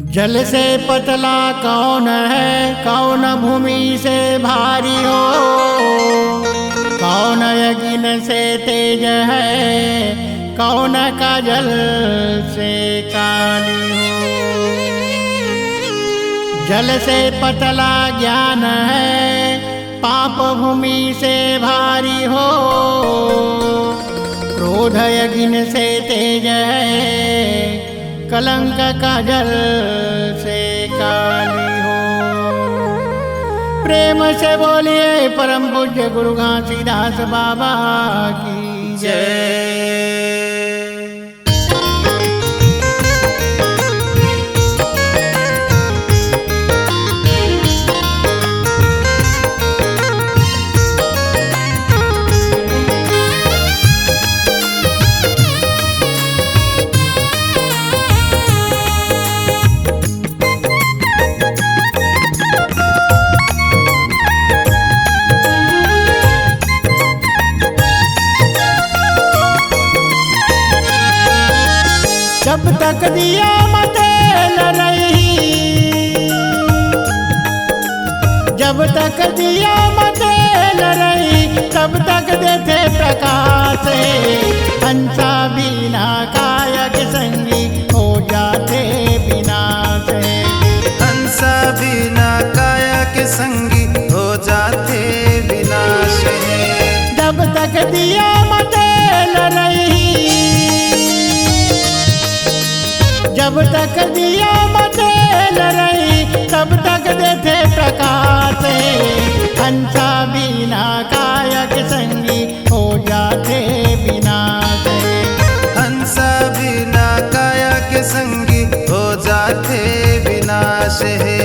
जल से पतला कौन है, कौन भूमि से भारी हो, कौन यज्ञ से तेज है, कौन का जल से काली हो। जल से पतला ज्ञान है, पाप भूमि से भारी हो, क्रोध यज्ञ से तेज है, कलंक का जल से काली हो। प्रेम से बोलिए परम पूज्य गुरु घासीदास बाबा की जय। जब तक दिया मतेल रही, जब तक दिया मतेल रही, तब तक देते प्रकाश। हंसा बिना कायक संगी हो जाते विनाश। हंसा बिना कायक संगी हो जाते विनाश। जब तक दिया मतेल रही, जब तक दिया मतेल रही, तब तक देते प्रकाश। हंसा बिना कायक संगी हो जाते विनाश। हंसा बिना कायक संगी हो जाते विनाश है।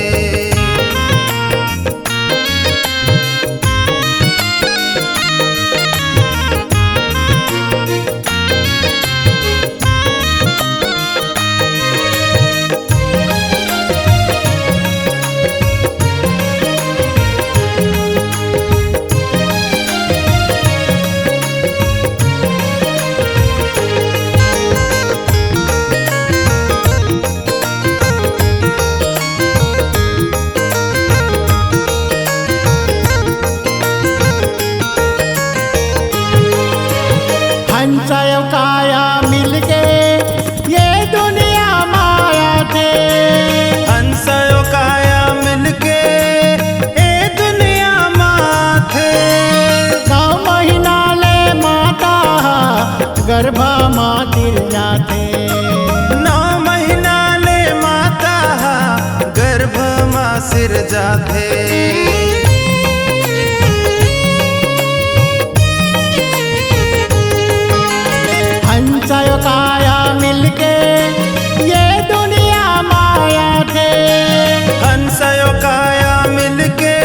हंसा काया मिलके ये दुनिया माया थे। हंसा काया मिलके ये दुनिया माथे। 9 महीना ले माता गर्भ मातिर जाते। 9 महीना ले माता गर्भ माँ सिर जाते। हंसा काया मिलके ये दुनिया माया थे। हंसा काया मिलके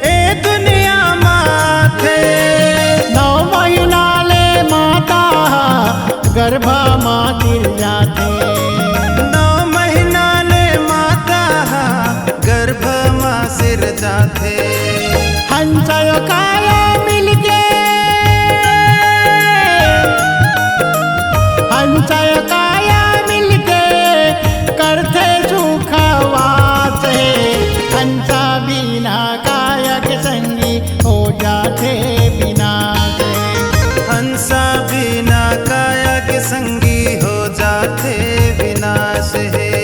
ए दुनिया माथे। 9 महीना ले माता गर्भ मातिर जाते। 9 महीना ले माता गर्भ माँ सिर जाते। हंसा काया मिलके, हंसा काया मिलके करते सुखवास। हंसा बिना कायक संगी हो जाते विनाश। हंसा बिना कायक संगी हो जाते विनाश है।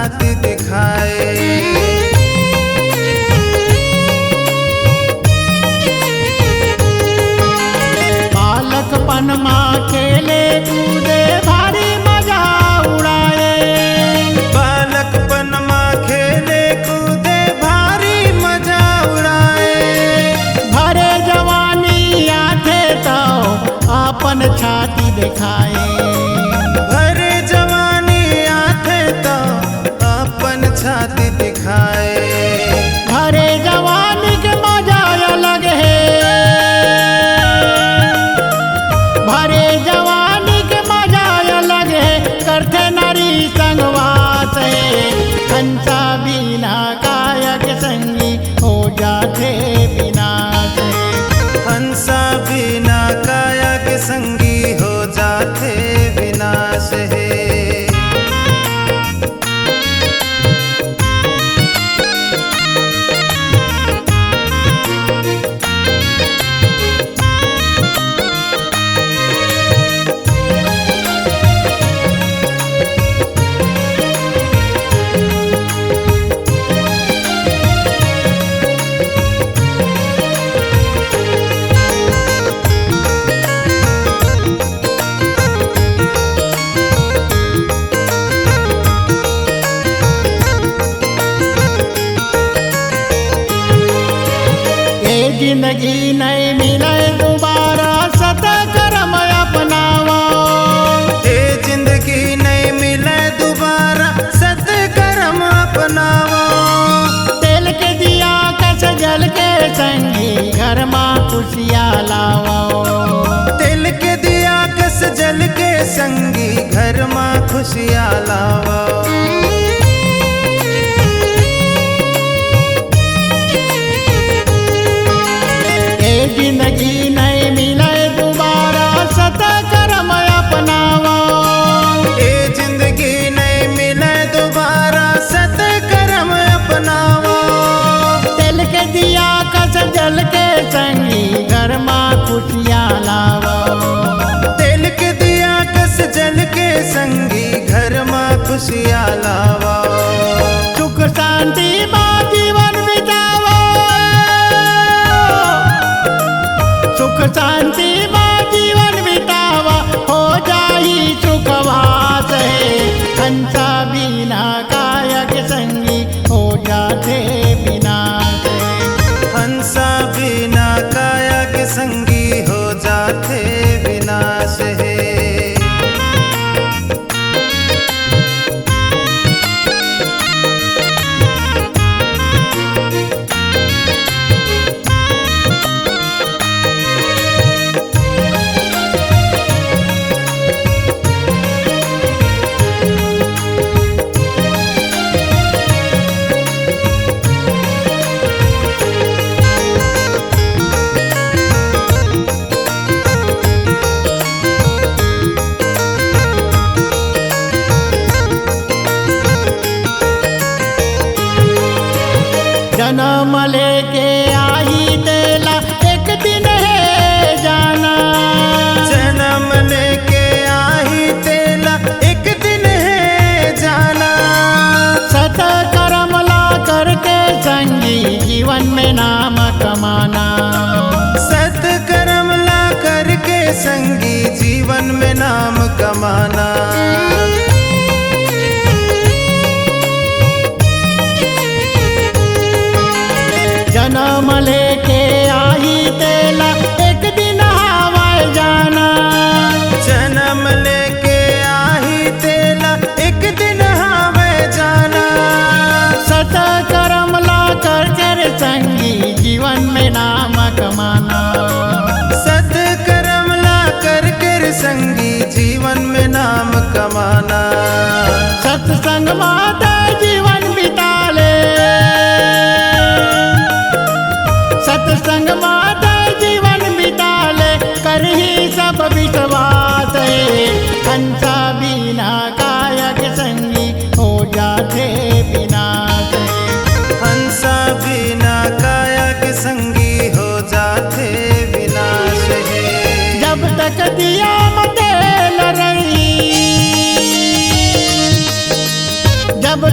छाती दिखाए। बालकपन माँ खेले कूदे भारी मजा उड़ाए। बालकपन माँ खेले कूदे भारी मजा उड़ाए। भरे जवानी आथे तो अपन छाती दिखाए। भरे जवानी आथे तो अपन छाती दिखाए। भरे जवानी के मजा अलग है। भरे जवानी के मजा अलग है। करते नारी संगवास है। कंसा बिना काया के संगी हो जाते विनाश है। हंसा बिना काया के संगी हो जाते विनाश है। जिंदगी नहीं मिले दोबारा सत कर्म अपनावा। ये जिंदगी नहीं मिले दोबारा सत कर्म अपनावा। तेल के दिया कस जल के संगी घर माँ खुशियाँ लावा। तेल के दिया कस जल के संगी घर माँ खुशियाँ लावा। जिंदगी नहीं मिले दोबारा सत कर्म अपनावा। ये जिंदगी नहीं मिले दोबारा सत कर्म अपनावा। तेल के दिया कस जल के संगी घर माँ खुशियाँ लावा। तेल के दिया कस जल के संगी घर माँ खुशियाँ लावा। सुख शांति माँ जीवन बितावा। सुख शांति माँ जीवन बितावा। हो जाई सुखवास है। हंसा बिना काया के संगी हो जाते विनाश है। हंसा बिना काया के संगी हो जाते विनाश है। जन्म लेके आई तेला एक दिन है जाना। जन्म लेके आई तेला एक दिन है जाना। सत कर्म ला करके संगी जीवन में नाम कमाना। सत कर्म ला करके संगी जीवन में नाम कमाना। जन्म लेके आई तेला एक दिन हवाई जाना। जन्म लेके आई तेला एक दिन हवाई जाना। सत कर्म ला करके संगी जीवन में नाम कमाना। सत कर्म ला करके संगी जीवन में नाम कमाना। सत्संग माता जीवन बिता ले। सत्संग माता जीवन बिता ले। कर ही सब विश्वास है। हंसा बिना काया के संगी हो जाते विनाश है। हंसा बिना काया के संगी हो जाते विनाश है। जब तक दिया मतेल रही। जब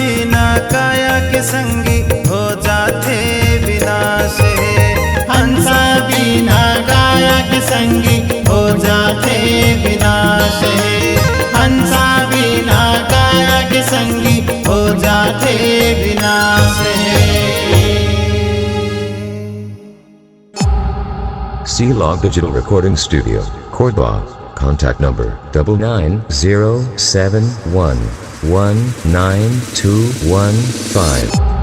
बिना काया के संगी हो जाते विनाश है। हंसा बिना काया के संगी हो जाते विनाश है। हंसा बिना काया के संगी हो जाते विनाश है। C-Log Digital Recording Studio, Cordoba. Contact number 9907119215.